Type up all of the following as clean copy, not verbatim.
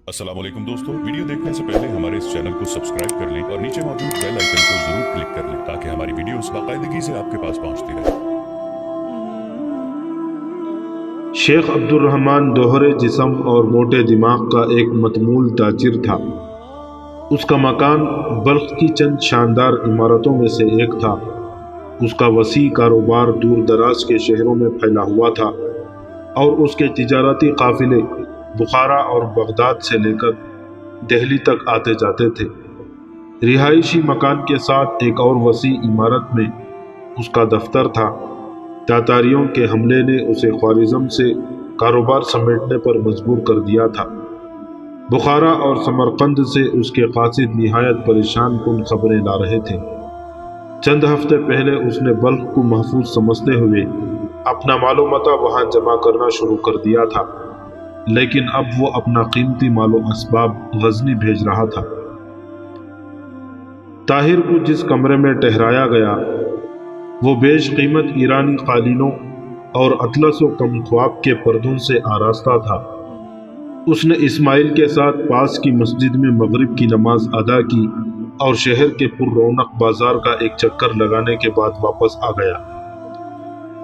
अस्सलाम वालेकुम दोस्तों, वीडियो देखने से पहले हमारे इस चैनल को सब्सक्राइब कर लें और नीचे मौजूद बेल आइकन को जरूर क्लिक कर लें ताकि हमारी वीडियोस बाकायदगी से आपके पास पहुंचती रहे। शेख अब्दुर्रहमान दोहरे जिस्म और मोटे दिमाग का एक मतमूल ताजिर था। उसका मकान बल्ख की चंद शानदार इमारतों में से एक था। उसका वसी कारोबार दूर दराज के शहरों में फैला हुआ था और उसके तिजारती काफिले बुखारा और बगदाद से लेकर दिल्ली तक आते जाते थे। रिहायशी मकान के साथ एक और वसी इमारत में उसका दफ्तर था। तातारियों के हमले ने उसे ख्वारिज़म से कारोबार समेटने पर मजबूर कर दिया था। बुखारा और समरकंद से उसके कासिद निहायत परेशान कुन खबरें ला रहे थे। चंद हफ्ते पहले उसने बल्ख को महफूज समझते हुए अपना मालो मता वहां जमा करना शुरू कर दिया था, लेकिन अब वो अपना कीमती मालो असबाब गजनी भेज रहा था। ताहिर को जिस कमरे में ठहराया गया वो बेश कीमत ईरानी कालीनों और अतलस व कमख्वाब के पर्दों से आरास्ता था। उसने इस्माइल के साथ पास की मस्जिद में मगरिब की नमाज अदा की और शहर के पुररौनक बाजार का एक चक्कर लगाने के बाद वापस आ गया।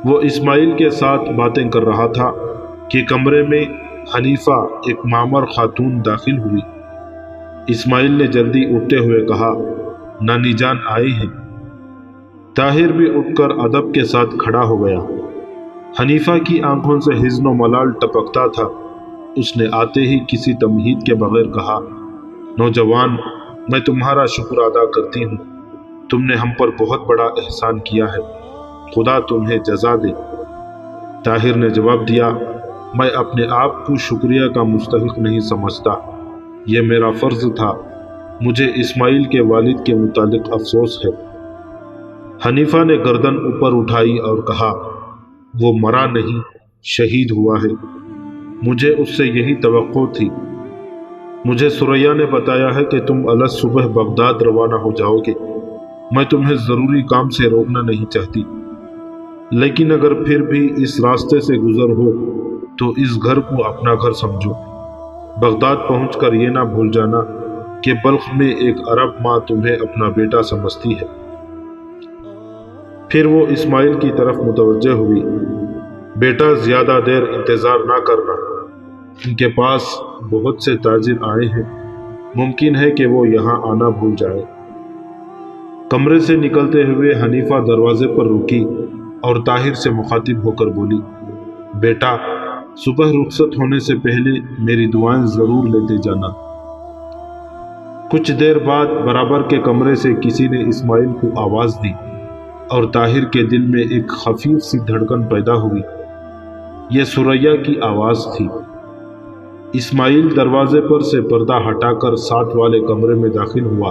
वो इस्माइल के साथ बातें कर रहा था कि कमरे में हनीफा एक मामर खातून दाखिल हुई। इस्माइल ने जल्दी उठते हुए कहा, नानी जान आई हैं। ताहिर भी उठकर अदब के साथ खड़ा हो गया। हनीफा की आंखों से हिज़्न मलाल टपकता था। उसने आते ही किसी तमहीद के बगैर कहा, नौजवान, मैं तुम्हारा शुक्र अदा करती हूँ। तुमने हम पर बहुत बड़ा एहसान किया है, खुदा तुम्हें जजा दे। ताहिर ने जवाब दिया, मैं अपने आप को शुक्रिया का मुस्तहिक नहीं समझता, यह मेरा फ़र्ज था। मुझे इस्माइल के वालिद के मुतालिक अफसोस है। हनीफा ने गर्दन ऊपर उठाई और कहा, वो मरा नहीं, शहीद हुआ है। मुझे उससे यही तवक्को थी। मुझे सुरैया ने बताया है कि तुम अलग सुबह बगदाद रवाना हो जाओगे। मैं तुम्हें ज़रूरी काम से रोकना नहीं चाहती, लेकिन अगर फिर भी इस रास्ते से गुजर हो तो इस घर को अपना घर समझो। बगदाद पहुंचकर ये ना भूल जाना कि बल्ख में एक अरब माँ तुम्हें अपना बेटा समझती है। फिर वो इस्माइल की तरफ मुतवज्जे हुई, बेटा ज़्यादा देर इंतज़ार ना करना, इनके पास बहुत से ताजिर आए हैं, मुमकिन है कि वो यहाँ आना भूल जाए। कमरे से निकलते हुए हनीफा दरवाजे पर रुकी और ताहिर से मुखातिब होकर बोली, बेटा, सुबह रुखसत होने से पहले मेरी दुआएं ज़रूर लेते जाना। कुछ देर बाद बराबर के कमरे से किसी ने इस्माइल को आवाज़ दी और ताहिर के दिल में एक खफीफ सी धड़कन पैदा हुई। यह सुरैया की आवाज़ थी। इस्माइल दरवाजे पर से पर्दा हटाकर साथ वाले कमरे में दाखिल हुआ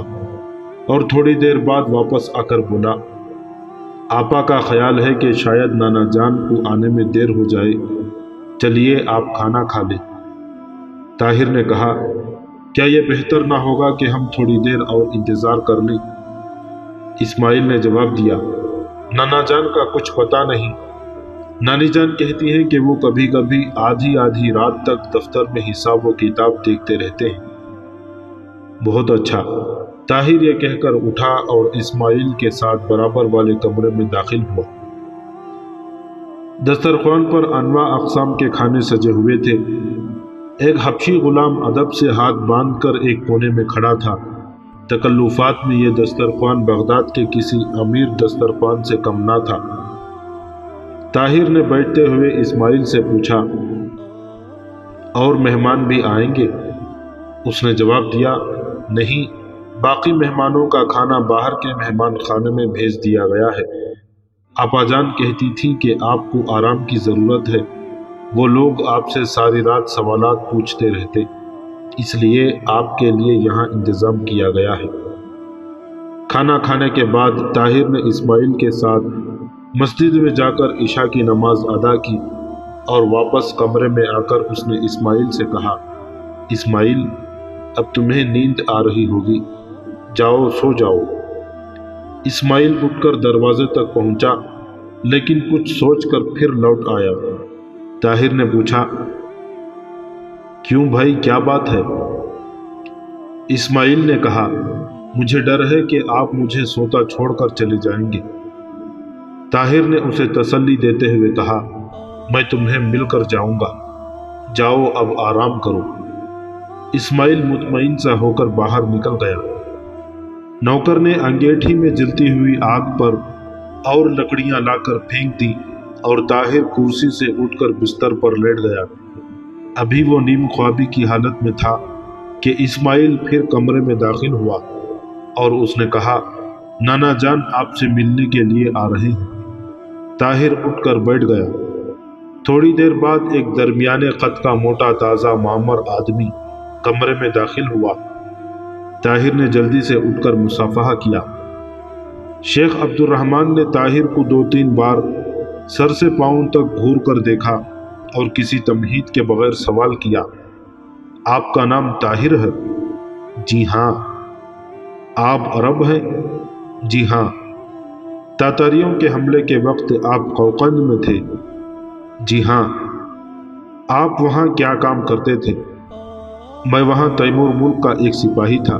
और थोड़ी देर बाद वापस आकर बोला, आपा का ख्याल है कि शायद नाना जान को आने में देर हो जाए, चलिए आप खाना खा लें। ताहिर ने कहा, क्या यह बेहतर ना होगा कि हम थोड़ी देर और इंतज़ार कर लें? इस्माइल ने जवाब दिया, नाना जान का कुछ पता नहीं। नानी जान कहती हैं कि वो कभी कभी आधी आधी रात तक दफ्तर में हिसाब व किताब देखते रहते हैं। बहुत अच्छा। ताहिर ये कहकर उठा और इस्माइल के साथ बराबर वाले कमरे में दाखिल हुआ। दस्तरख्वान पर अनवा अक़साम के खाने सजे हुए थे। एक हबशी गुलाम अदब से हाथ बांधकर एक कोने में खड़ा था। तकल्लुफ़ात में यह दस्तरख्वान बगदाद के किसी अमीर दस्तरख्वान से कम ना था। ताहिर ने बैठते हुए इस्माइल से पूछा, और मेहमान भी आएंगे? उसने जवाब दिया, नहीं, बाकी मेहमानों का खाना बाहर के मेहमान खाने में भेज दिया गया है। आपाजान कहती थी कि आपको आराम की ज़रूरत है। वो लोग आपसे सारी रात सवालात पूछते रहते, इसलिए आपके लिए यहाँ इंतज़ाम किया गया है। खाना खाने के बाद ताहिर ने इस्माइल के साथ मस्जिद में जाकर इशा की नमाज अदा की और वापस कमरे में आकर उसने इस्माइल से कहा, इस्माइल, अब तुम्हें नींद आ रही होगी, जाओ सो जाओ। इस्माइल उठकर दरवाजे तक पहुंचा, लेकिन कुछ सोचकर फिर लौट आया। ताहिर ने पूछा, क्यों भाई, क्या बात है? اسماعیل نے کہا مجھے ڈر ہے کہ آپ مجھے سوتا چھوڑ کر چلے جائیں گے۔ طاہر نے اسے تسلی دیتے ہوئے کہا میں تمہیں مل کر جاؤں گا، جاؤ اب آرام کرو۔ اسماعیل مطمئن سا ہو کر باہر نکل گیا۔ نوکر نے انگیٹھی میں جلتی ہوئی آگ پر اور لکڑیاں لا کر پھینک دی اور طاہر کرسی سے اٹھ کر بستر پر لیٹ گیا۔ ابھی وہ نیم خوابی کی حالت میں تھا کہ اسماعیل پھر کمرے میں داخل ہوا اور اس نے کہا نانا جان آپ سے ملنے کے لیے آ رہے ہیں۔ طاہر اٹھ کر بیٹھ گیا۔ تھوڑی دیر بعد ایک درمیانے قد کا موٹا تازہ معمر آدمی کمرے میں داخل ہوا۔ طاہر نے جلدی سے اٹھ کر مصافحہ کیا۔ شیخ عبد الرحمن نے طاہر کو 2-3 بار سر سے پاؤں تک گھور کر دیکھا اور کسی تمہید کے بغیر سوال کیا آپ کا نام طاہر ہے؟ جی ہاں۔ آپ عرب ہیں؟ جی ہاں۔ تاتاریوں کے حملے کے وقت آپ قوقند میں تھے؟ جی ہاں۔ آپ وہاں کیا کام کرتے تھے؟ میں وہاں تیمور ملک کا ایک سپاہی تھا۔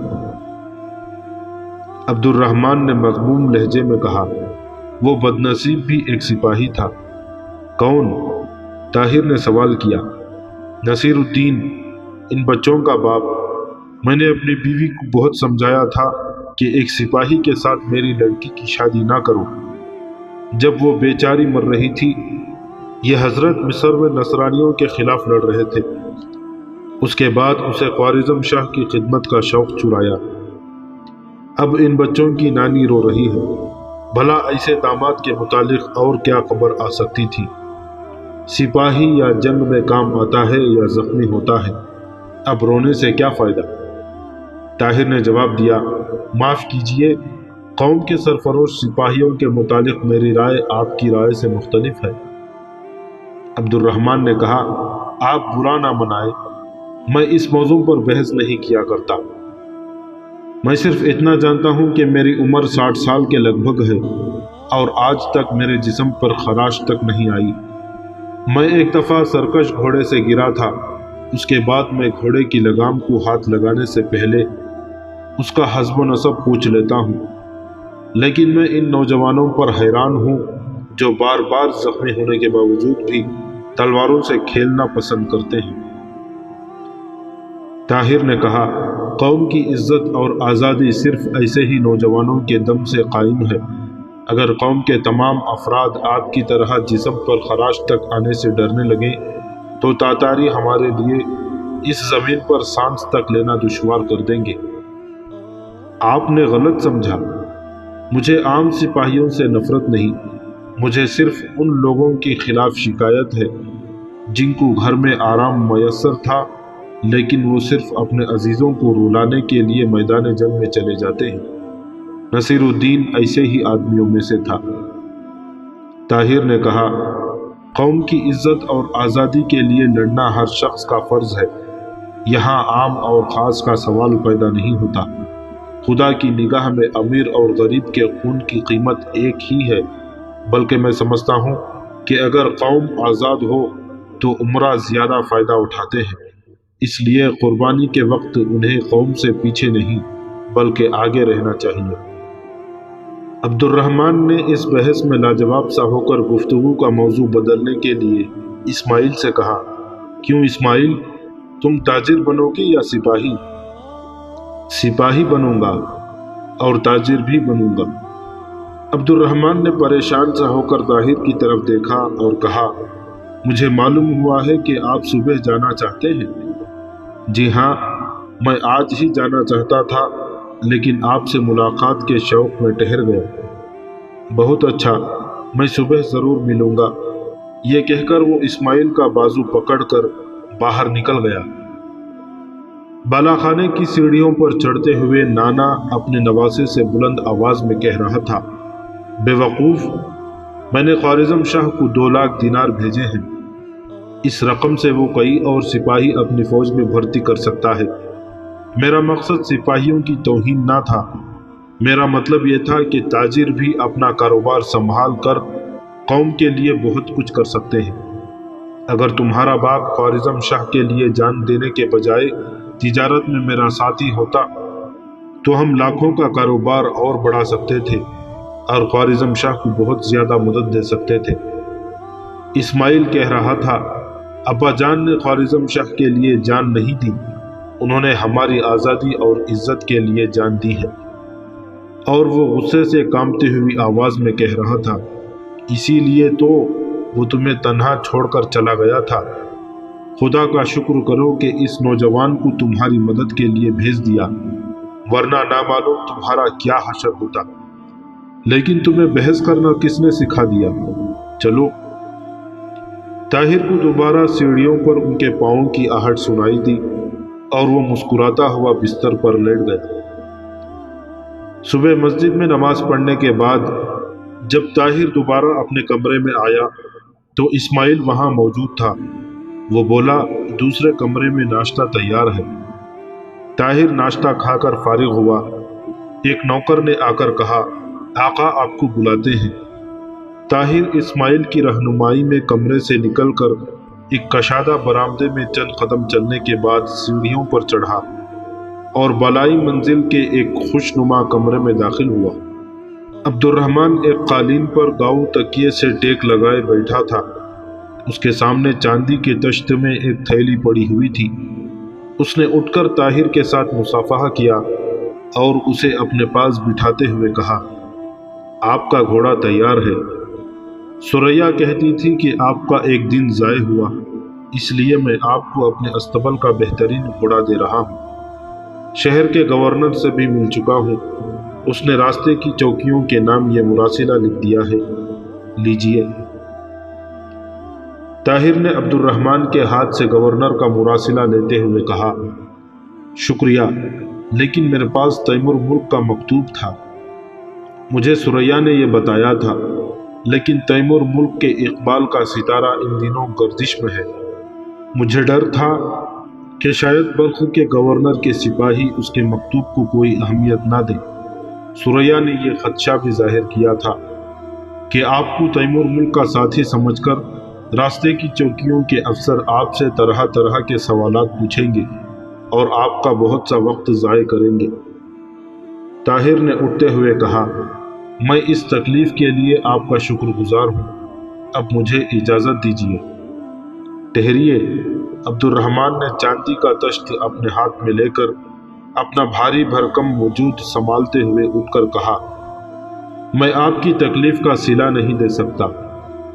عبد الرحمن نے مغموم لہجے میں کہا وہ بدنصیب بھی ایک سپاہی تھا۔ کون؟ طاہر نے سوال کیا۔ نصیر الدین، ان بچوں کا باپ۔ میں نے اپنی بیوی کو بہت سمجھایا تھا کہ ایک سپاہی کے ساتھ میری لڑکی کی شادی نہ کرو۔ جب وہ بیچاری مر رہی تھی، یہ حضرت مصر میں نصرانیوں کے خلاف لڑ رہے تھے۔ اس کے بعد اسے خوارزم شاہ کی خدمت کا شوق چڑھایا۔ اب ان بچوں کی نانی رو رہی ہے۔ بھلا ایسے داماد کے متعلق اور کیا خبر آ سکتی تھی؟ سپاہی یا جنگ میں کام آتا ہے یا زخمی ہوتا ہے، اب رونے سے کیا فائدہ؟ طاہر نے جواب دیا معاف کیجئے، قوم کے سرفروش سپاہیوں کے متعلق میری رائے آپ کی رائے سے مختلف ہے۔ عبد الرحمن نے کہا آپ برا نہ منائیں، میں اس موضوع پر بحث نہیں کیا کرتا۔ میں صرف اتنا جانتا ہوں کہ میری عمر 60 سال کے لگ بھگ ہے اور آج تک میرے جسم پر خراش تک نہیں آئی۔ میں ایک دفعہ سرکش گھوڑے سے گرا تھا، اس کے بعد میں گھوڑے کی لگام کو ہاتھ لگانے سے پہلے اس کا حسب و نسب پوچھ لیتا ہوں، لیکن میں ان نوجوانوں پر حیران ہوں جو بار بار زخمی ہونے کے باوجود بھی تلواروں سے کھیلنا پسند کرتے ہیں۔ طاہر نے کہا قوم کی عزت اور آزادی صرف ایسے ہی نوجوانوں کے دم سے قائم ہے۔ اگر قوم کے تمام افراد آپ کی طرح جسم پر خراش تک آنے سے ڈرنے لگیں تو تاتاری ہمارے لیے اس زمین پر سانس تک لینا دشوار کر دیں گے۔ آپ نے غلط سمجھا، مجھے عام سپاہیوں سے نفرت نہیں، مجھے صرف ان لوگوں کے خلاف شکایت ہے جن کو گھر میں آرام میسر تھا لیکن وہ صرف اپنے عزیزوں کو رلانے کے لیے میدان جنگ میں چلے جاتے ہیں۔ نصیر الدین ایسے ہی آدمیوں میں سے تھا۔ طاہر نے کہا قوم کی عزت اور آزادی کے لیے لڑنا ہر شخص کا فرض ہے، یہاں عام اور خاص کا سوال پیدا نہیں ہوتا۔ خدا کی نگاہ میں امیر اور غریب کے خون کی قیمت ایک ہی ہے، بلکہ میں سمجھتا ہوں کہ اگر قوم آزاد ہو تو عمرہ زیادہ فائدہ اٹھاتے ہیں، اس لیے قربانی کے وقت انہیں قوم سے پیچھے نہیں بلکہ آگے رہنا چاہیے۔ عبد الرحمن نے اس بحث میں لاجواب سا ہو کر گفتگو کا موضوع بدلنے کے لیے اسماعیل سے کہا کیوں اسماعیل، تم تاجر بنو گے یا سپاہی؟ سپاہی بنوں گا اور تاجر بھی بنوں گا۔ عبد الرحمن نے پریشان سا ہو کر طاہر کی طرف دیکھا اور کہا مجھے معلوم ہوا ہے کہ آپ صبح جانا چاہتے ہیں۔ جی ہاں، میں آج ہی جانا چاہتا تھا لیکن آپ سے ملاقات کے شوق میں ٹھہر گیا۔ بہت اچھا، میں صبح ضرور ملوں گا۔ یہ کہہ کر وہ اسماعیل کا بازو پکڑ کر باہر نکل گیا۔ بالاخانے کی سیڑھیوں پر چڑھتے ہوئے نانا اپنے نواسے سے بلند آواز میں کہہ رہا تھا بے وقوف، میں نے خوارزم شاہ کو 2 لاکھ دینار بھیجے ہیں، اس رقم سے وہ کئی اور سپاہی اپنی فوج میں بھرتی کر سکتا ہے۔ میرا مقصد سپاہیوں کی توہین نہ تھا، میرا مطلب یہ تھا کہ تاجر بھی اپنا کاروبار سنبھال کر قوم کے لیے بہت کچھ کر سکتے ہیں۔ اگر تمہارا باپ خوارزم شاہ کے لیے جان دینے کے بجائے تجارت میں میرا ساتھی ہوتا तो हम लाखों का कारोबार और बढ़ा सकते थे और ख्वारिज़म शाह को बहुत ज़्यादा मदद दे सकते थे। इस्माइल कह रहा था, अब्बा जान ने ख्वारिज़म शाह के लिए जान नहीं दी, उन्होंने हमारी आज़ादी और इज्जत के लिए जान दी है। और वो गुस्से से कांपती हुई आवाज़ में कह रहा था, इसीलिए तो वो तुम्हें तन्हा छोड़कर चला गया था। खुदा का शुक्र करो कि इस नौजवान को तुम्हारी मदद के लिए भेज दिया, वरना ना मालूम तुम्हारा क्या हशर होता। लेकिन तुम्हें बहस करना किसने सिखा दिया? चलो। ताहिर को दोबारा सीढ़ियों पर उनके पाँवों की आहट सुनाई दी और वो मुस्कुराता हुआ बिस्तर पर लेट गया। सुबह मस्जिद में नमाज पढ़ने के बाद जब ताहिर दोबारा अपने कमरे में आया तो इस्माइल वहां मौजूद था। वो बोला, दूसरे कमरे में नाश्ता तैयार है। ताहिर नाश्ता खाकर फारिग हुआ। एक नौकर ने आकर कहा, आका आपको बुलाते हैं। ताहिर इस्माइल की रहनुमाई में कमरे से निकलकर एक कशादा बरामदे में चंद कदम चलने के बाद सीढ़ियों पर चढ़ा और बालाई मंजिल के एक खुशनुमा कमरे में दाखिल हुआ। अब्दुर्रहमान एक कालीन पर गाऊ तकिए से टेक लगाए बैठा था। उसके सामने चांदी के तश्त में एक थैली पड़ी हुई थी। उसने उठकर ताहिर के साथ मुसाफहा किया और उसे अपने पास बिठाते हुए कहा, आपका घोड़ा तैयार है। सुरैया कहती थी कि आपका एक दिन ज़ाय हुआ, इसलिए मैं आपको अपने अस्तबल का बेहतरीन घोड़ा दे रहा हूँ। शहर के गवर्नर से भी मिल चुका हूँ, उसने रास्ते की चौकियों के नाम ये मुरासिला लिख दिया है, लीजिए। ताहिर ने अब्दुर्रहमान के हाथ से गवर्नर का मुरासिला लेते हुए कहा, शुक्रिया, लेकिन मेरे पास तैमूर मुल्क का मकतूब था। मुझे सुरैया ने यह बताया था, लेकिन तैमूर मुल्क के इकबाल का सितारा इन दिनों गर्दिश में है। मुझे डर था कि शायद बल्ख के गवर्नर के सिपाही उसके मकतूब को कोई अहमियत ना दें। सुरैया ने यह खदशा भी जाहिर किया था कि आपको तैमूर मुल्क का साथी समझकर रास्ते की चौकियों के अफसर आपसे तरह तरह के सवालात पूछेंगे और आपका बहुत सा वक्त ज़ाय करेंगे। ताहिर ने उठते हुए कहा, मैं इस तकलीफ के लिए आपका शुक्रगुजार हूँ, अब मुझे इजाज़त दीजिए। ठहरिए। अब्दुर्रहमान ने चांदी का तश्त अपने हाथ में लेकर अपना भारी भरकम वजूद संभालते हुए उठकर कहा, मैं आपकी तकलीफ का सिला नहीं दे सकता,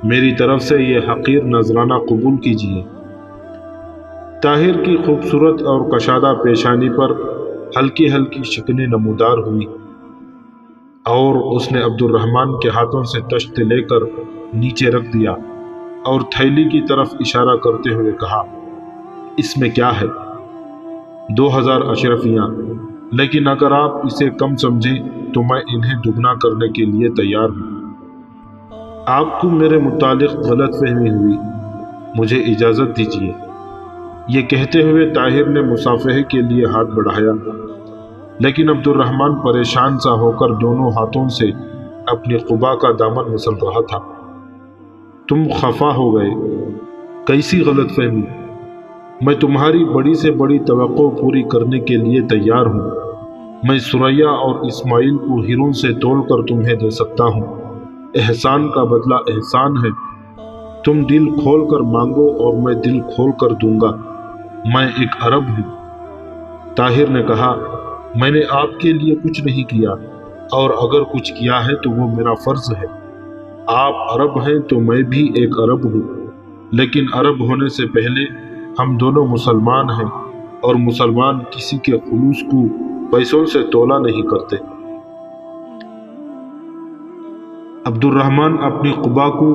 मेरी तरफ से ये हकीर नजराना कबूल कीजिए। ताहिर की खूबसूरत और कशादा पेशानी पर हल्की हल्की शिकनें नमूदार हुई और उसने अब्दुर्रहमान के हाथों से तश्त लेकर नीचे रख दिया और थैली की तरफ इशारा करते हुए कहा, इसमें क्या है? 2000 अशरफियाँ, लेकिन अगर आप इसे कम समझें तो मैं इन्हें दुगना करने के लिए तैयार हूँ। आपको मेरे मुतालिक गलत फहमी हुई, मुझे इजाज़त दीजिए। ये कहते हुए ताहिर ने मुसाफहे के लिए हाथ बढ़ाया, लेकिन अब्दुर्रहमान परेशान सा होकर दोनों हाथों से अपनी क़ुबा का दामन मसल रहा था। तुम खफा हो गए? कैसी गलत फहमी? मैं तुम्हारी बड़ी से बड़ी तवक्को पूरी करने के लिए तैयार हूँ। मैं सुरैया और इस्माइल को हीरों से तोड़कर तुम्हें दे सकता हूँ। एहसान का बदला एहसान है। तुम दिल खोल कर मांगो और मैं दिल खोल कर दूंगा। मैं एक अरब हूँ। ताहिर ने कहा, मैंने आपके लिए कुछ नहीं किया, और अगर कुछ किया है तो वो मेरा फर्ज है। आप अरब हैं तो मैं भी एक अरब हूँ, लेकिन अरब होने से पहले हम दोनों मुसलमान हैं, और मुसलमान किसी के खुलूस को पैसों से तोला नहीं करते। अब्दुर्रहमान अपनी क़ुबा को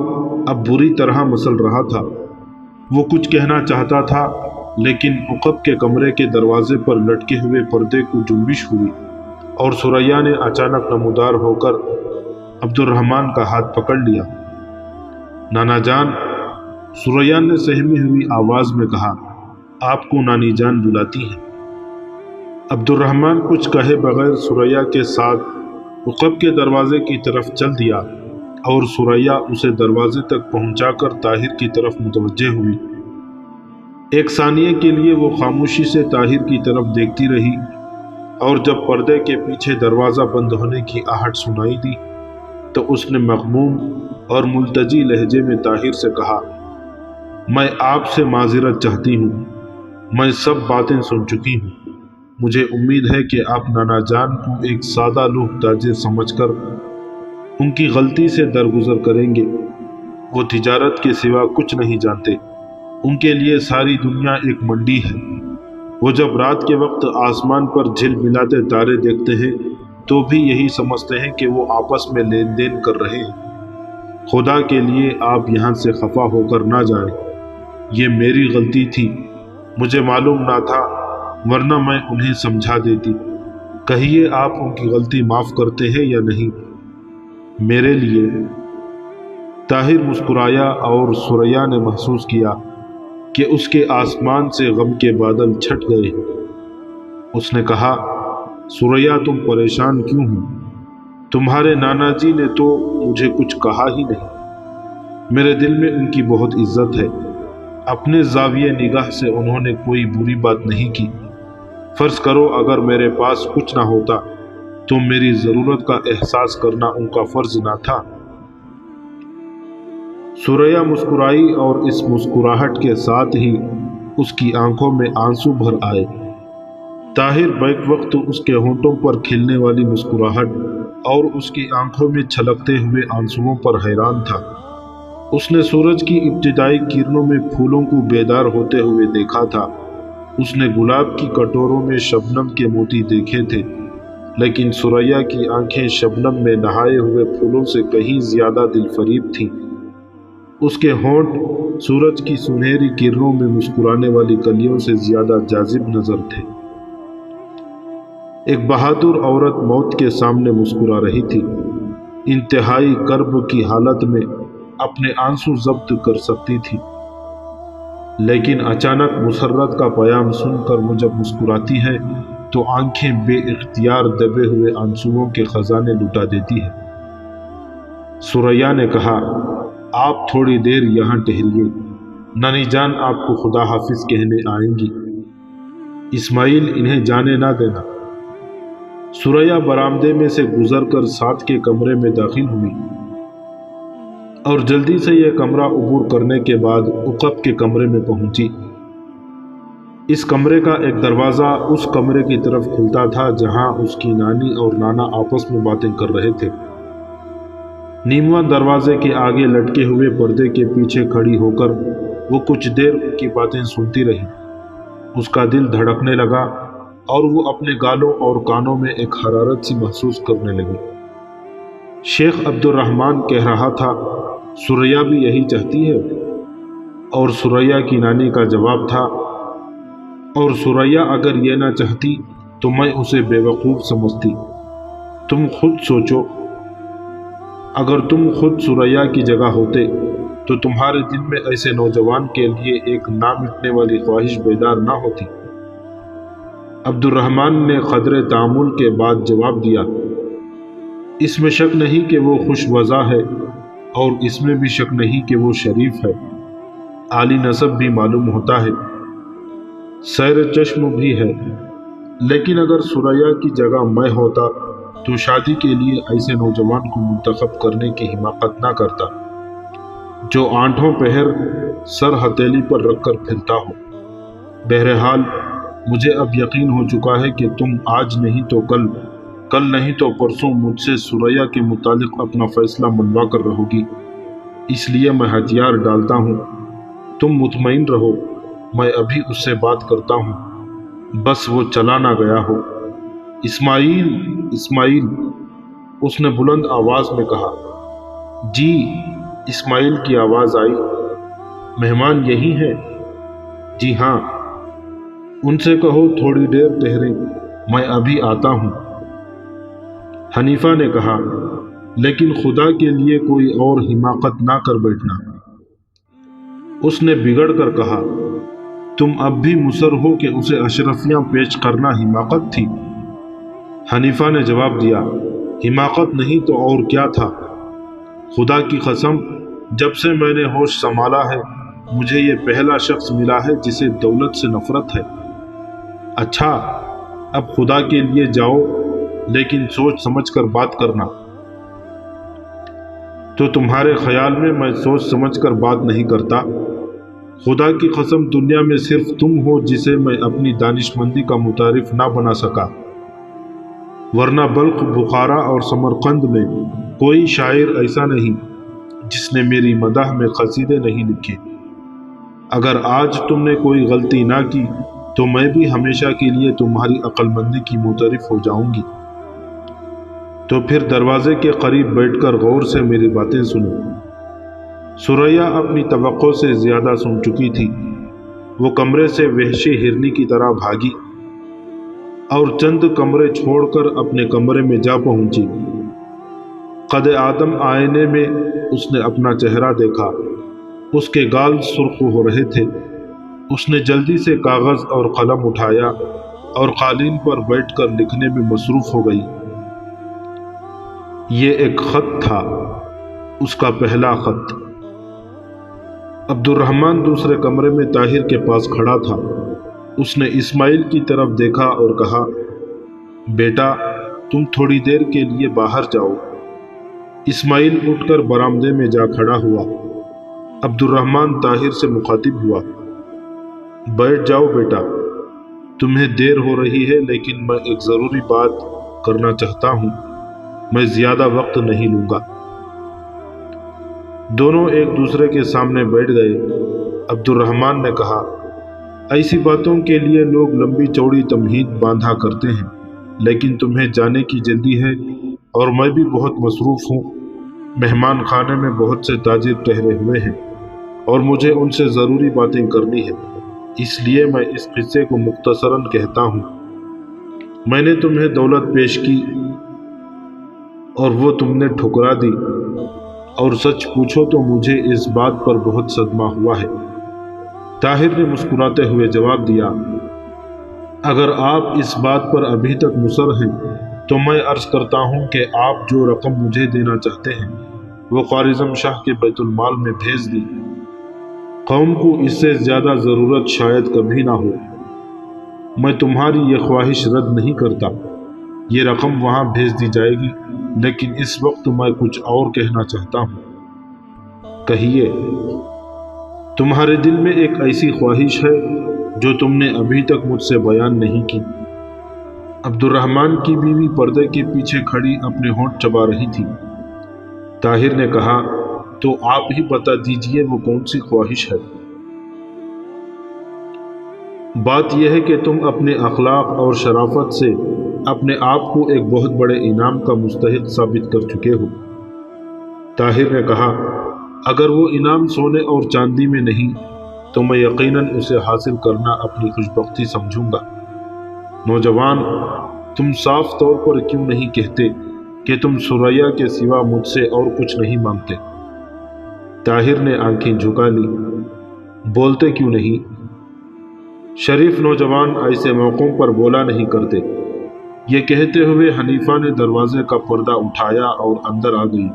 अब बुरी तरह मसल रहा था। वो कुछ कहना चाहता था, लेकिन उक़ब के कमरे के दरवाजे पर लटके हुए पर्दे को जुम्बिश हुई और सुरैया ने अचानक नमूदार होकर अब्दुर्रहमान का हाथ पकड़ लिया। नाना जान, सुरैया ने सहमी हुई आवाज़ में कहा, आपको नानी जान बुलाती है। अब्दुर्रहमान कुछ कहे बगैर सुरैया के साथ उक़ब के दरवाजे की तरफ चल दिया और सुरैया उसे दरवाजे तक पहुंचाकर ताहिर की तरफ मुतवज्जे हुई। एक सानिये के लिए वो खामोशी से ताहिर की तरफ देखती रही, اور جب پردے کے پیچھے دروازہ بند ہونے کی آہٹ سنائی دی تو اس نے مغموم اور ملتجی لہجے میں طاہر سے کہا، میں آپ سے معذرت چاہتی ہوں، میں سب باتیں سن چکی ہوں۔ مجھے امید ہے کہ آپ نانا جان کو ایک سادہ لوح تاجر سمجھ کر ان کی غلطی سے درگزر کریں گے۔ وہ تجارت کے سوا کچھ نہیں جانتے، ان کے لیے ساری دنیا ایک منڈی ہے۔ وہ جب رات کے وقت آسمان پر جھل ملاتے تارے دیکھتے ہیں تو بھی یہی سمجھتے ہیں کہ وہ آپس میں لین دین کر رہے ہیں۔ خدا کے لیے آپ یہاں سے خفا ہو کر نہ جائیں، یہ میری غلطی تھی، مجھے معلوم نہ تھا، ورنہ میں انہیں سمجھا دیتی۔ کہیے آپ ان کی غلطی معاف کرتے ہیں یا نہیں؟ میرے لیے۔ طاہر مسکرایا اور ثریا نے محسوس کیا کہ اس کے آسمان سے غم کے بادل چھٹ گئے۔ اس نے کہا، ثریا تم پریشان کیوں ہو؟ تمہارے نانا جی نے تو مجھے کچھ کہا ہی نہیں۔ میرے دل میں ان کی بہت عزت ہے، اپنے زاویہ نگاہ سے انہوں نے کوئی بری بات نہیں کی۔ فرض کرو اگر میرے پاس کچھ نہ ہوتا تو میری ضرورت کا احساس کرنا ان کا فرض نہ تھا؟ ثریا مسکرائی اور اس مسکراہٹ کے ساتھ ہی اس کی آنکھوں میں آنسو بھر آئے۔ طاہر بیک وقت اس کے ہونٹوں پر کھلنے والی مسکراہٹ اور اس کی آنکھوں میں چھلکتے ہوئے آنسوؤں پر حیران تھا۔ اس نے سورج کی ابتدائی کرنوں میں پھولوں کو بیدار ہوتے ہوئے دیکھا تھا۔ اس نے گلاب کی کٹوروں میں شبنم کے موتی دیکھے تھے، لیکن ثریا کی آنکھیں شبنم میں نہائے ہوئے پھولوں سے کہیں زیادہ دل فریب تھیں۔ اس کے ہونٹ سورج کی سنہری کرنوں میں مسکرانے والی کلیوں سے زیادہ جاذب نظر تھے۔ ایک بہادر عورت موت کے سامنے مسکرا رہی تھی، انتہائی کرب کی حالت میں اپنے آنسو ضبط کر سکتی تھی، لیکن اچانک مسرت کا پیام سن کر وہ جب مسکراتی ہے تو آنکھیں بے اختیار دبے ہوئے آنسوؤں کے خزانے لٹا دیتی ہے۔ ثریا نے کہا، آپ تھوڑی دیر یہاں ٹہریے، نانی جان آپ کو خدا حافظ کہنے آئیں گی، اسماعیل انہیں جانے نہ دینا۔ ثریا برآمدے میں سے گزر کر ساتھ کے کمرے میں داخل ہوئی اور جلدی سے یہ کمرہ عبور کرنے کے بعد عقب کے کمرے میں پہنچی۔ اس کمرے کا ایک دروازہ اس کمرے کی طرف کھلتا تھا جہاں اس کی نانی اور نانا آپس میں باتیں کر رہے تھے۔ نیمواں دروازے کے آگے لٹکے ہوئے پردے کے پیچھے کھڑی ہو کر وہ کچھ دیر ان کی باتیں سنتی رہی۔ اس کا دل دھڑکنے لگا اور وہ اپنے گالوں اور کانوں میں ایک حرارت سی محسوس کرنے لگی۔ شیخ عبد الرحمن کہہ رہا تھا، ثریا بھی یہی چاہتی ہے؟ اور ثریا کی نانی کا جواب تھا، اور ثریا اگر یہ نہ چاہتی تو میں اسے بے وقوف سمجھتی۔ تم خود سوچو، اگر تم خود ثریا کی جگہ ہوتے تو تمہارے دل میں ایسے نوجوان کے لیے ایک نہ مٹنے والی خواہش بیدار نہ ہوتی؟ عبد الرحمن نے قدر تعامل کے بعد جواب دیا، اس میں شک نہیں کہ وہ خوش وضع ہے، اور اس میں بھی شک نہیں کہ وہ شریف ہے، عالی نسب بھی معلوم ہوتا ہے، سیر چشم بھی ہے، لیکن اگر ثریا کی جگہ میں ہوتا تو شادی کے لیے ایسے نوجوان کو منتخب کرنے کی حماقت نہ کرتا جو آنٹھوں پہر سر ہتھیلی پر رکھ کر پھرتا ہو۔ بہرحال مجھے اب یقین ہو چکا ہے کہ تم آج نہیں تو کل، کل نہیں تو پرسوں مجھ سے ثریا کے متعلق اپنا فیصلہ منوا کر رہو گی، اس لیے میں ہتھیار ڈالتا ہوں۔ تم مطمئن رہو، میں ابھی اس سے بات کرتا ہوں، بس وہ چلا نہ گیا ہو۔ اسماعیل، اسماعیل، اس نے بلند آواز میں کہا۔ جی، اسماعیل کی آواز آئی۔ مہمان یہی ہیں؟ جی ہاں۔ ان سے کہو تھوڑی دیر ٹھہریں، میں ابھی آتا ہوں۔ حنیفہ نے کہا، لیکن خدا کے لیے کوئی اور حماقت نہ کر بیٹھنا۔ اس نے بگڑ کر کہا، تم اب بھی مصر ہو کہ اسے اشرفیاں پیش کرنا حماقت تھی؟ حنیفہ نے جواب دیا، حماقت نہیں تو اور کیا تھا؟ خدا کی قسم، جب سے میں نے ہوش سنبھالا ہے مجھے یہ پہلا شخص ملا ہے جسے دولت سے نفرت ہے۔ اچھا، اب خدا کے لیے جاؤ، لیکن سوچ سمجھ کر بات کرنا۔ تو تمہارے خیال میں میں سوچ سمجھ کر بات نہیں کرتا؟ خدا کی قسم دنیا میں صرف تم ہو جسے میں اپنی دانشمندی کا متعارف نہ بنا سکا، ورنہ بلخ، بخارا اور سمرقند میں کوئی شاعر ایسا نہیں جس نے میری مدح میں قصیدے نہیں لکھے۔ اگر آج تم نے کوئی غلطی نہ کی تو میں بھی ہمیشہ کے لیے تمہاری عقل مندی کی معترف ہو جاؤں گی۔ تو پھر دروازے کے قریب بیٹھ کر غور سے میری باتیں سنو۔ ثریا اپنی توقع سے زیادہ سن چکی تھی۔ وہ کمرے سے وحشی ہرنی کی طرح بھاگی اور چند کمرے چھوڑ کر اپنے کمرے میں جا پہنچی۔ قد آدم آئینے میں اس نے اپنا چہرہ دیکھا۔ اس کے گال سرخ ہو رہے تھے۔ اس نے جلدی سے کاغذ اور قلم اٹھایا اور قالین پر بیٹھ کر لکھنے میں مصروف ہو گئی۔ یہ ایک خط تھا، اس کا پہلا خط۔ عبد الرحمن دوسرے کمرے میں طاہر کے پاس کھڑا تھا۔ اس نے اسماعیل کی طرف دیکھا اور کہا، بیٹا تم تھوڑی دیر کے لیے باہر جاؤ۔ اسماعیل اٹھ کر برآمدے میں جا کھڑا ہوا۔ عبد الرحمن طاہر سے مخاطب ہوا، بیٹھ جاؤ بیٹا، تمہیں دیر ہو رہی ہے لیکن میں ایک ضروری بات کرنا چاہتا ہوں، میں زیادہ وقت نہیں لوں گا۔ دونوں ایک دوسرے کے سامنے بیٹھ گئے۔ عبد الرحمن نے کہا، ایسی باتوں کے لیے لوگ لمبی چوڑی تمہید باندھا کرتے ہیں، لیکن تمہیں جانے کی جلدی ہے اور میں بھی بہت مصروف ہوں۔ مہمان خانے میں بہت سے تاجر ٹھہرے ہوئے ہیں اور مجھے ان سے ضروری باتیں کرنی ہے، اس لیے میں اس قصے کو مختصراً کہتا ہوں۔ میں نے تمہیں دولت پیش کی اور وہ تم نے ٹھکرا دی، اور سچ پوچھو تو مجھے اس بات پر بہت صدمہ ہوا ہے۔ طاہر نے مسکراتے ہوئے جواب دیا، اگر آپ اس بات پر ابھی تک مصر ہیں تو میں عرض کرتا ہوں کہ آپ جو رقم مجھے دینا چاہتے ہیں وہ خوارزم شاہ کے بیت المال میں بھیج دی۔ قوم کو اس سے زیادہ ضرورت شاید کبھی نہ ہو۔ میں تمہاری یہ خواہش رد نہیں کرتا، یہ رقم وہاں بھیج دی جائے گی، لیکن اس وقت میں کچھ اور کہنا چاہتا ہوں۔ کہیے، تمہارے دل میں ایک ایسی خواہش ہے جو تم نے ابھی تک مجھ سے بیان نہیں کی۔ عبد الرحمن کی بیوی پردے کے پیچھے کھڑی اپنے ہونٹ چبا رہی تھی۔ طاہر نے کہا، تو آپ ہی بتا دیجئے وہ کون سی خواہش ہے؟ بات یہ ہے کہ تم اپنے اخلاق اور شرافت سے اپنے آپ کو ایک بہت بڑے انعام کا مستحق ثابت کر چکے ہو۔ طاہر نے کہا، اگر وہ انعام سونے اور چاندی میں نہیں تو میں یقیناً اسے حاصل کرنا اپنی خوشبختی سمجھوں گا۔ نوجوان، تم صاف طور پر کیوں نہیں کہتے کہ تم ثریا کے سوا مجھ سے اور کچھ نہیں مانگتے؟ طاہر نے آنکھیں جھکا لی، بولتے کیوں نہیں؟ شریف نوجوان ایسے موقعوں پر بولا نہیں کرتے۔ یہ کہتے ہوئے حنیفہ نے دروازے کا پردہ اٹھایا اور اندر آ گئی۔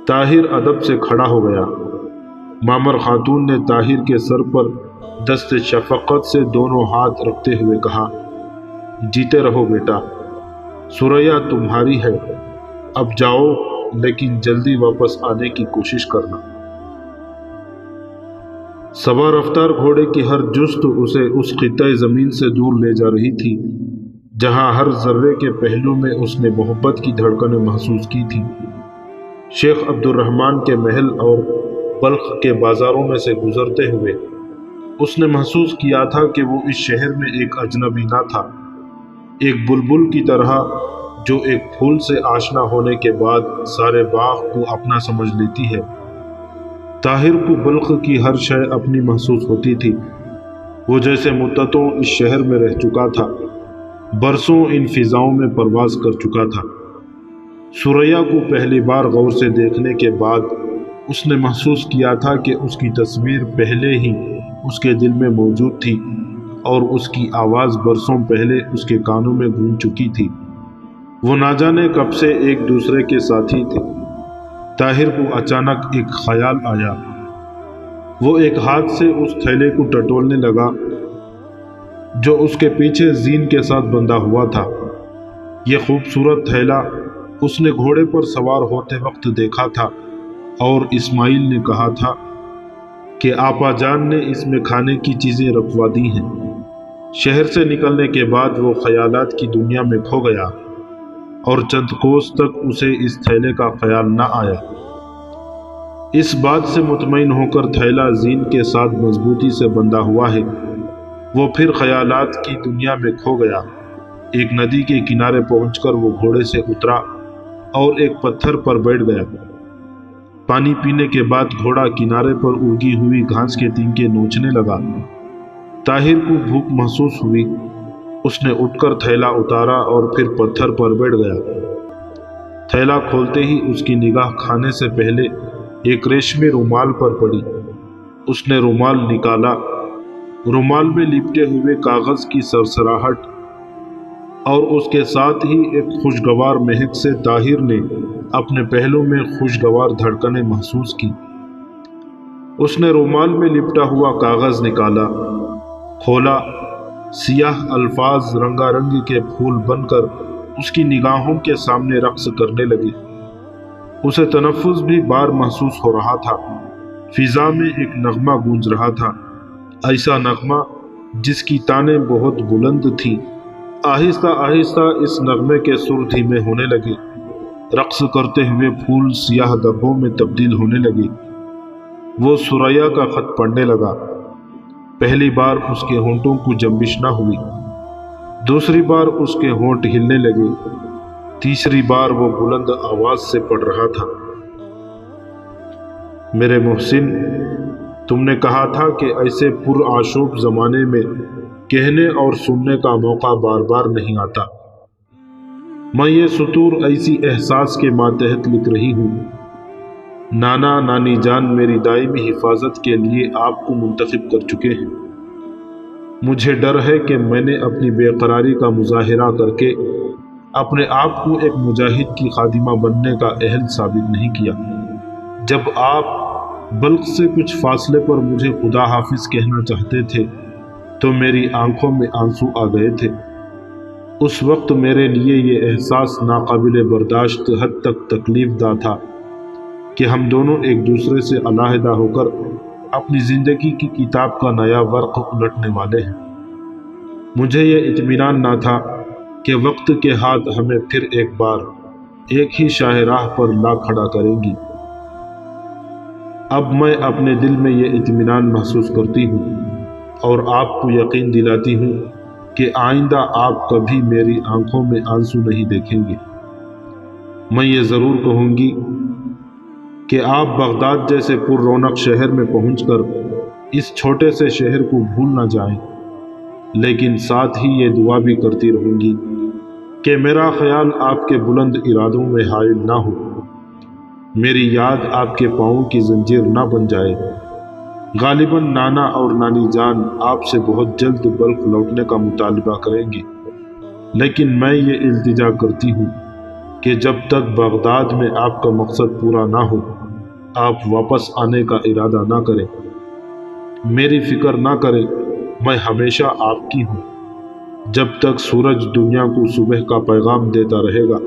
طاہر ادب سے کھڑا ہو گیا۔ مامر خاتون نے طاہر کے سر پر دست شفقت سے دونوں ہاتھ رکھتے ہوئے کہا، جیتے رہو بیٹا، ثریا تمہاری ہے، اب جاؤ لیکن جلدی واپس آنے کی کوشش کرنا۔ سوا رفتار گھوڑے کی ہر جست اسے اس خطۂ زمین سے دور لے جا رہی تھی جہاں ہر ذرے کے پہلو میں اس نے محبت کی دھڑکنیں محسوس کی تھی۔ شیخ عبد الرحمن کے محل اور بلخ کے بازاروں میں سے گزرتے ہوئے اس نے محسوس کیا تھا کہ وہ اس شہر میں ایک اجنبی نہ تھا، ایک بلبل کی طرح جو ایک پھول سے آشنا ہونے کے بعد سارے باغ کو اپنا سمجھ لیتی ہے۔ طاہر کو بلخ کی ہر شے اپنی محسوس ہوتی تھی۔ وہ جیسے مدتوں اس شہر میں رہ چکا تھا، برسوں ان فضاؤں میں پرواز کر چکا تھا۔ ثریا کو پہلی بار غور سے دیکھنے کے بعد اس نے محسوس کیا تھا کہ اس کی تصویر پہلے ہی اس کے دل میں موجود تھی اور اس کی آواز برسوں پہلے اس کے کانوں میں گونج چکی تھی۔ وہ نہ جانے کب سے ایک دوسرے کے ساتھی تھے۔ طاہر کو اچانک ایک خیال آیا۔ وہ ایک ہاتھ سے اس تھیلے کو ٹٹولنے لگا जो उसके पीछे जीन के साथ बंधा हुआ था। ये खूबसूरत थैला उसने घोड़े पर सवार होते वक्त देखा था और इस्माइल ने कहा था कि आपा जान ने इसमें खाने की चीज़ें रखवा दी हैं। शहर से निकलने के बाद वो ख्यालात की दुनिया में खो गया और चंद कोस तक उसे इस थैले का ख्याल न आया। इस बात से मुतमईन होकर थैला जीन के साथ मजबूती से बंधा हुआ है, वो फिर ख्यालात की दुनिया में खो गया। एक नदी के किनारे पहुंचकर वो घोड़े से उतरा और एक पत्थर पर बैठ गया। पानी पीने के बाद घोड़ा किनारे पर उगी हुई घास के तिनके नोचने लगा। ताहिर को भूख महसूस हुई। उसने उठकर थैला उतारा और फिर पत्थर पर बैठ गया। थैला खोलते ही उसकी निगाह खाने से पहले एक रेशमी रुमाल पर पड़ी। उसने रुमाल निकाला। रुमाल में लिपटे हुए कागज की सरसराहट और उसके साथ ही एक खुशगवार महक से ताहिर ने अपने पहलू में खुशगवार धड़कनें महसूस की। उसने रुमाल में लिपटा हुआ कागज निकाला, खोला। सियाह अल्फाज रंगारंग के फूल बनकर उसकी निगाहों के सामने रक्स करने लगे। उसे तनफ्फुस भी बार महसूस हो रहा था। फिजा में एक नगमा गूंज रहा था, ऐसा नगमा जिसकी तानें बहुत बुलंद थी। आहिस्ता आहिस्ता इस नगमे के सुर धीमे होने लगे। रक्स करते हुए फूल सियाह धब्बों में तब्दील होने लगे। वो सुरैया का खत पढ़ने लगा। पहली बार उसके होंठों को जंबिश न हुई, दूसरी बार उसके होंठ हिलने लगे, तीसरी बार वो बुलंद आवाज से पढ़ रहा था। मेरे मोहसिन, तुमने कहा था कि ऐसे पुरआशूब जमाने में कहने और सुनने का मौका बार बार नहीं आता। मैं ये सतूर ऐसी एहसास के मातहत लिख रही हूँ। नाना नानी जान मेरी दायमी हिफाजत के लिए आपको मुंतखब कर चुके हैं। मुझे डर है कि मैंने अपनी बेकरारी का मुजाहिरा करके अपने आप को एक मुजाहिद की खादिमा बनने का अहल साबित नहीं किया। जब आप बल्क से कुछ फासले पर मुझे खुदा हाफिज कहना चाहते थे तो मेरी आंखों में आंसू आ गए थे। उस वक्त मेरे लिए ये एहसास नाकाबिले बर्दाश्त हद तक तकलीफदा था कि हम दोनों एक दूसरे से अलहदा होकर अपनी ज़िंदगी की किताब का नया वर्क उलटने वाले हैं। मुझे ये इत्मीनान ना था कि वक्त के हाथ हमें फिर एक बार एक ही शाहराह पर ला खड़ा करेंगी। अब मैं अपने दिल में ये इत्मीनान महसूस करती हूँ और आपको यकीन दिलाती हूँ कि आइंदा आप कभी मेरी आंखों में आंसू नहीं देखेंगे। मैं ये ज़रूर कहूँगी कि आप बगदाद जैसे पुररौनक शहर में पहुंचकर इस छोटे से शहर को भूल ना जाएं, लेकिन साथ ही ये दुआ भी करती रहूँगी कि मेरा ख्याल आपके बुलंद इरादों में हायल ना हो, मेरी याद आपके पाँवों की जंजीर ना बन जाए। गालिबन नाना और नानी जान आपसे बहुत जल्द बल्क लौटने का मुतालबा करेंगे, लेकिन मैं ये इल्तिजा करती हूँ कि जब तक बगदाद में आपका मकसद पूरा ना हो आप वापस आने का इरादा ना करें। मेरी फिक्र ना करें, मैं हमेशा आपकी हूँ। जब तक सूरज दुनिया को सुबह का पैगाम देता रहेगा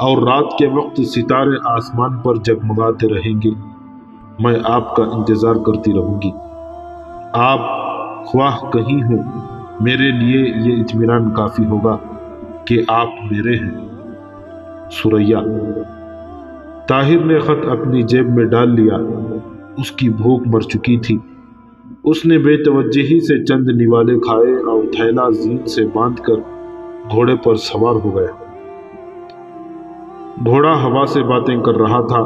और रात के वक्त सितारे आसमान पर जगमगाते रहेंगे, मैं आपका इंतज़ार करती रहूँगी। आप ख्वाह कहीं हो, मेरे लिए ये इत्मीनान काफ़ी होगा कि आप मेरे हैं। सुरैया। ताहिर ने ख़त अपनी जेब में डाल लिया। उसकी भूख मर चुकी थी। उसने बेतवज्जही से चंद निवाले खाए और थैला जीन से बांधकर घोड़े पर सवार हो गया। घोड़ा हवा से बातें कर रहा था।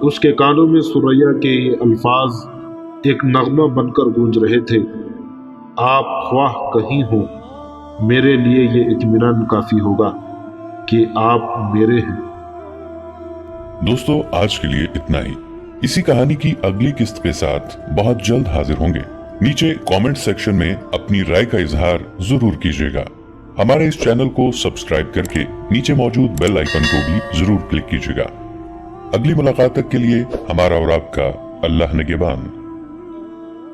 उसके कानों में सुरैया के ये अल्फाज एक नगमा बनकर गूंज रहे थे। आप ख्वाह कहीं हो, मेरे लिए ये इत्मीनान काफ़ी होगा कि आप मेरे हैं। दोस्तों, आज के लिए इतना ही। इसी कहानी की अगली किस्त के साथ बहुत जल्द हाजिर होंगे। नीचे कमेंट सेक्शन में अपनी राय का इजहार जरूर कीजिएगा। हमारे इस चैनल को सब्सक्राइब करके नीचे मौजूद बेल आइकन को भी जरूर क्लिक कीजिएगा। अगली मुलाकात तक के लिए हमारा और आपका अल्लाह निगहबान।